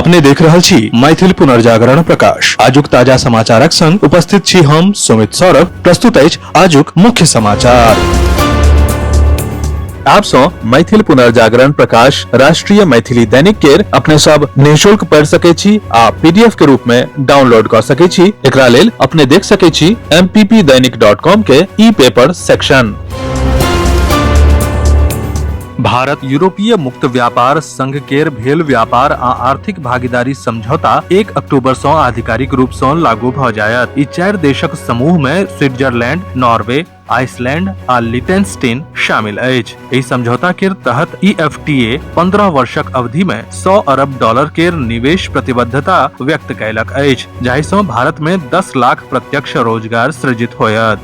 अपने देख रहल छी मैथिल पुनर्जागरण प्रकाश। आजुक ताजा समाचारक संग उपस्थित छी हम सुमित सौरभ। प्रस्तुत अछि आजुक मुख्य समाचार। आप सो मैथिल पुनर्जागरण प्रकाश राष्ट्रीय मैथिली दैनिक केर अपने सब निःशुल्क पढ़ सके छी आ पीडीएफ के रूप में डाउनलोड कर सके छी। एकरा लेल अपने देख सके छी mppdainik.com के ई पेपर सेक्शन। भारत यूरोपीय मुक्त व्यापार संघ केर भेल व्यापार आ आर्थिक भागीदारी समझौता 1 अक्टूबर से आधिकारिक रूप से लागू भ जायत। ई 4 देशक समूह में स्विट्जरलैंड, नॉर्वे, आइसलैंड आ लिटेनस्टीन शामिल अछि। एहि समझौता के तहत EFTA 15 वर्षक अवधि में $100 अरब केर निवेश प्रतिबद्धता व्यक्त कयलक अछि, जाहि सँ भारत में 10 लाख प्रत्यक्ष रोजगार सृजित होयत।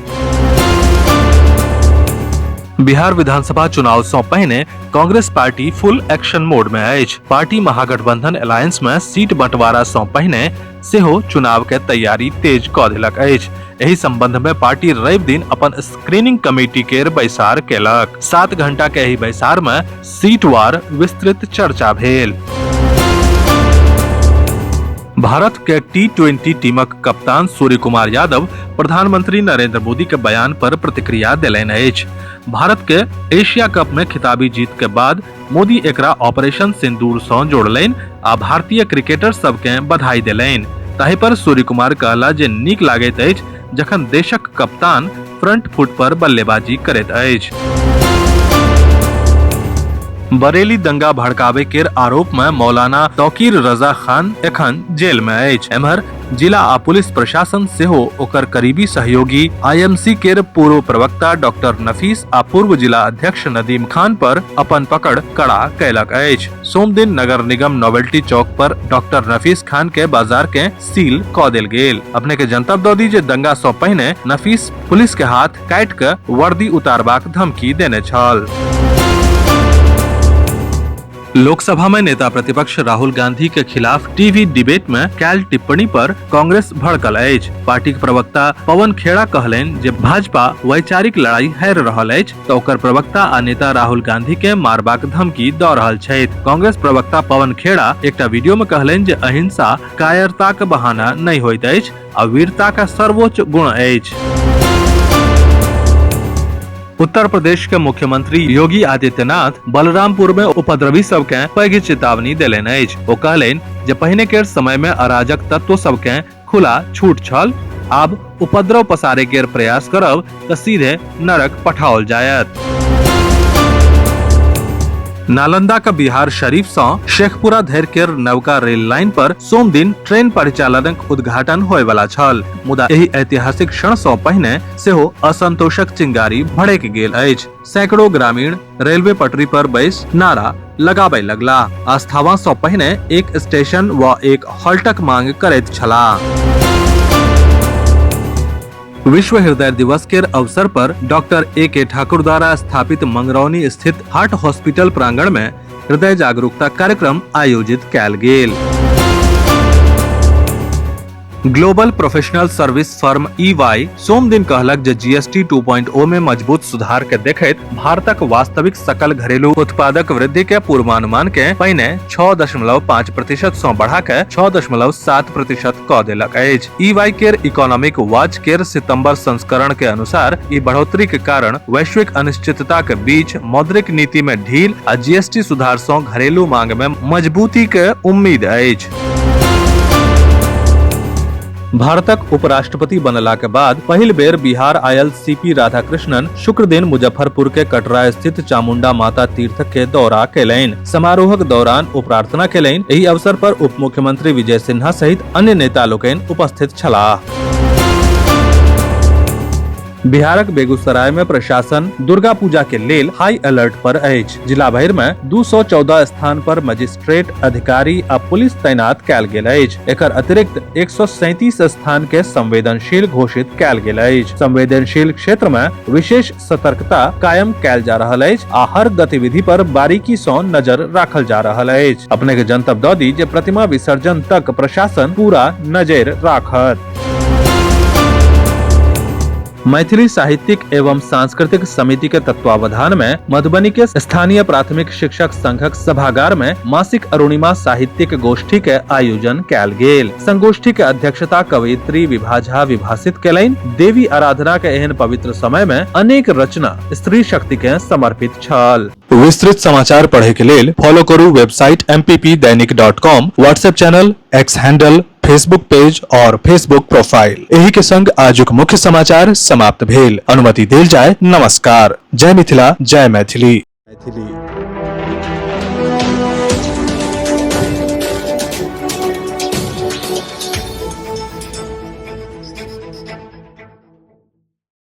बिहार विधानसभा चुनाव से पहले Congress party full action mode में अछि। पार्टी महागठबंधन अलायंस में सीट बंटवारा से पहले सेहो चुनाव के तैयारी तेज क देलक अछि। एहि संबंध में पार्टी रवि दिन अपन स्क्रीनिंग कमेटी केर बैसार केलक। 7 घंटा के एहि बैसार में सीटवार विस्तृत चर्चा भेल। भारत के T20 टीमक कप्तान सूर्य कुमार यादव प्रधानमंत्री नरेंद्र मोदी के बयान पर प्रतिक्रिया देलनि अछि। भारत के एशिया कप में खिताबी जीत के बाद मोदी एकरा ऑपरेशन सिंदूर सँ जोड़लनि आ भारतीय क्रिकेटर सब के बधाई देलनि। ताहि पर सूर्य कुमार कहला जे नीक लागैत अछि जखन देशक कप्तान फ्रंट फुट पर बल्लेबाजी करैत अछि। बरेली दंगा भड़कावे केर आरोप में मौलाना तौकीर रजा खान एखन जेल में अछि। एम्हर जिला आ पुलिस प्रशासन सेहो ओकर करीबी सहयोगी IMC केर पूर्व प्रवक्ता डॉक्टर नफीस आ पूर्व जिला अध्यक्ष नदीम खान पर अपन पकड़ कड़ा कयलक अछि। सोम दिन नगर निगम नोवेल्टी चौक पर डॉक्टर नफीस खान के बाजार के सील क देल गेल। अपने के जनतब दऽ दी जे दंगा सँ पहिने नफीस पुलिस के हाथ काटि के वर्दी उतारबाक धमकी देने छल। लोकसभा में नेता प्रतिपक्ष राहुल गांधी के खिलाफ टीवी डिबेट में कैल टिप्पणी पर कांग्रेस भड़कल अछि। पार्टी के प्रवक्ता पवन खेड़ा कहलनि जे भाजपा वैचारिक लड़ाई हारि रहल अछि तऽ ओकर प्रवक्ता आ नेता राहुल गांधी के मारबाक धमकी दऽ रहल छथि। कांग्रेस प्रवक्ता पवन खेड़ा एकटा वीडियो में कहलनि जे अहिंसा कायरताक बहाना नहि होइत अछि आ वीरताक सर्वोच्च गुण अछि। उत्तर प्रदेश के मुख्यमंत्री योगी आदित्यनाथ बलरामपुर में उपद्रवी सब के पैघ चेतावनी देलनि अछि। ओ कहलनि जे पहिने के समय में अराजक तत्व सब के खुला छूट छल, आब उपद्रव पसारे के प्रयास करब तऽ सीधे नरक पठाओल जायत। नालंदा का बिहार शरीफ सँ शेखपुरा धरि केर नवका रेल लाइन पर सोम दिन ट्रेन परिचालनक उद्घाटन होय वाला छल, मुदा एहि ऐतिहासिक क्षण सँ पहिने सेहो असंतोषक चिंगारी भड़क गेल अछि। सैकड़ों ग्रामीण रेलवे पटरी पर बैस नारा लगाबै लगला, आस्थावा सँ पहिने एक स्टेशन व एक हॉल्टक मांग करैत छलाह। विश्व हृदय दिवस के अवसर पर डॉक्टर AK ठाकुर द्वारा स्थापित मंगरौनी स्थित हार्ट हॉस्पिटल प्रांगण में हृदय जागरूकता कार्यक्रम आयोजित कयल गेल। Global professional service firm EY सोम दिन कहलक जे GST 2.0 में मजबूत सुधार के देखैत भारतक वास्तविक सकल घरेलू उत्पादक वृद्धि के पूर्वानुमान के पहिने 6.5% सँ बढ़ा के 6.7% क देलक अछि। EY केर इकोनॉमिक वॉच केर सितंबर संस्करण के अनुसार ई बढ़ोतरी के कारण वैश्विक अनिश्चितता के बीच मौद्रिक नीति में ढील आ GST सुधार सँ घरेलू मांग में मजबूती के उम्मीद अछि। भारतक उपराष्ट्रपति बनला के बाद पहिल बेर बिहार आयल CP राधाकृष्णन शुक्र दिन मुजफ्फरपुर के कटरा स्थित चामुंडा माता तीर्थ के दौरा केलनि। समारोहक दौरान ओ प्रार्थना केलनि। एहि अवसर पर उप मुख्यमंत्री विजय सिन्हा सहित अन्य नेता लोकनि उपस्थित छलाह। बिहारक बेगूसराय में प्रशासन दुर्गा पूजा के लेल हाई अलर्ट पर अछि। जिला भर में 214 स्थान पर मजिस्ट्रेट, अधिकारी आ पुलिस तैनात कयल गेल अछि। एकर अतिरिक्त 137 स्थान के संवेदनशील घोषित कयल गेल अछि। संवेदनशील क्षेत्र में विशेष सतर्कता कायम कयल जा रहल अछि आ हर गतिविधि पर बारीकी सँ नजर राखल जा रहल अछि। अपने के जनतब दऽ दी जे प्रतिमा विसर्जन तक प्रशासन पूरा नजर राखत। मैथिली साहित्यिक एवं सांस्कृतिक समिति के तत्वावधान में मधुबनी के स्थानीय प्राथमिक शिक्षक संघक सभागार में मासिक अरुणिमा साहित्यिक गोष्ठी के आयोजन कैल गेल। संगोष्ठी के अध्यक्षता कवयित्री विभा झा विभाषित केलनि। देवी आराधना के एहन पवित्र समय में अनेक रचना स्त्री शक्ति के समर्पित छल। विस्तृत समाचार पढ़े के लेल फॉलो करू website mppdainik.com, WhatsApp channel, x handle, Facebook page और फेसबुक प्रोफाइल। एही के संग आजुक मुख्य समाचार समाप्त भेल। अनुमति देल जाय। नमस्कार। जय मिथिला, जय मैथिली।